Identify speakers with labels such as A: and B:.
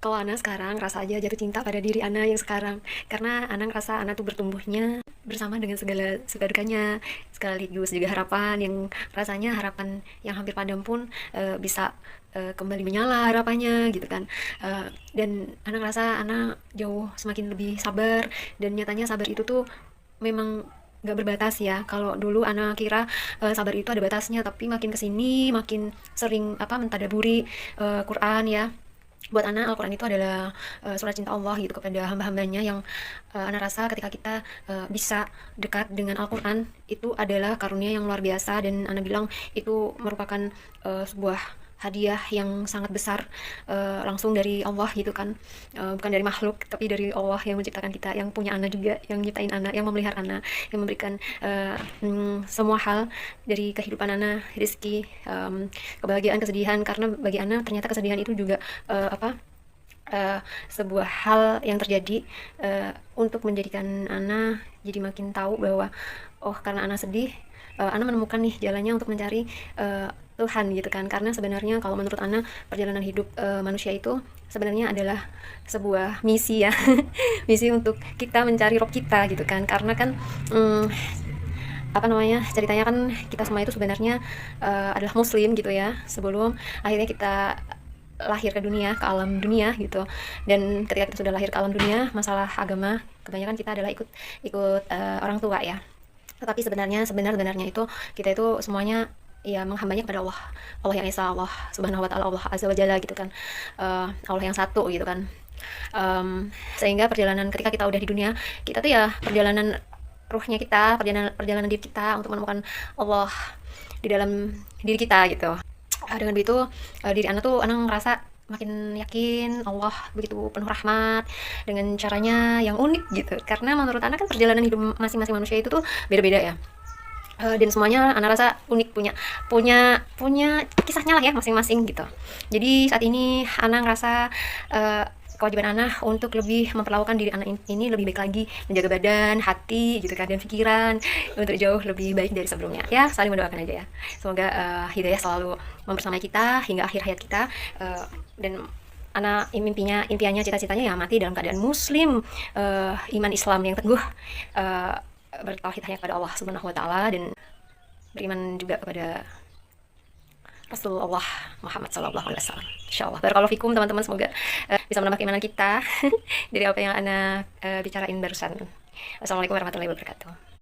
A: Kalau Ana sekarang rasa aja jatuh cinta pada diri Ana yang sekarang, karena Ana ngerasa Ana tuh bertumbuhnya bersama dengan segala suka dukanya, sekaligus juga harapan yang rasanya harapan yang hampir padam pun bisa kembali menyala harapannya gitu kan. Dan Ana ngerasa Ana jauh semakin lebih sabar, dan nyatanya sabar itu tuh memang nggak berbatas ya. Kalau dulu Ana kira sabar itu ada batasnya, tapi makin kesini makin sering mentadaburi Quran ya. Buat Ana Al-Quran itu adalah surat cinta Allah gitu kepada hamba-hambanya, yang Ana rasa ketika kita bisa dekat dengan Al-Quran itu adalah karunia yang luar biasa, dan Ana bilang itu merupakan sebuah hadiah yang sangat besar langsung dari Allah gitu kan. Bukan dari makhluk tapi dari Allah yang menciptakan kita, yang punya Ana juga, yang nyiptain Ana, yang memelihara Ana, yang memberikan semua hal dari kehidupan Ana, rezeki, kebahagiaan, kesedihan. Karena bagi Ana ternyata kesedihan itu juga sebuah hal yang terjadi untuk menjadikan Ana jadi makin tahu bahwa karena Ana sedih, Ana menemukan nih jalannya untuk mencari Tuhan gitu kan. Karena sebenarnya kalau menurut Ana perjalanan hidup manusia itu sebenarnya adalah sebuah misi ya misi untuk kita mencari roh kita gitu kan. Karena kan ceritanya kan kita semua itu sebenarnya adalah muslim gitu ya, sebelum akhirnya kita lahir ke dunia, ke alam dunia gitu. Dan ketika kita sudah lahir ke alam dunia, masalah agama kebanyakan kita adalah ikut orang tua ya. Tetapi sebenarnya itu kita itu semuanya ya menghambanya kepada Allah, Allah yang Esa, Allah Subhanahu Wa Taala, Allah Azza wa Jalla gitu kan, Allah yang satu gitu kan. Sehingga perjalanan ketika kita udah di dunia, kita tuh ya perjalanan ruhnya kita, perjalanan diri kita untuk menemukan Allah di dalam diri kita gitu. Dengan begitu diri Ana ngerasa makin yakin Allah begitu penuh rahmat dengan caranya yang unik gitu. Karena menurut Ana kan perjalanan hidup masing-masing manusia itu tuh beda-beda ya. Dan semuanya Ana rasa unik, punya kisahnya lah ya masing-masing gitu. Jadi saat ini Ana ngerasa kewajiban Ana untuk lebih memperlakukan diri Ana ini lebih baik lagi, menjaga badan, hati gitu kan, dan pikiran untuk jauh lebih baik dari sebelumnya ya. Saling mendoakan aja ya, semoga hidayah selalu membersamai kita hingga akhir hayat kita. Dan Ana impiannya, cita-citanya ya mati dalam keadaan muslim, iman Islam yang teguh, bertauhid hanya kepada Allah Subhanahu Wa Taala, dan beriman juga kepada Rasulullah Muhammad Sallallahu Alaihi Wasallam. Insyaallah. Barakallahu fikum teman-teman, semoga bisa menambah keimanan kita dari apa yang Ana bicarain barusan. Wassalamualaikum warahmatullahi wabarakatuh.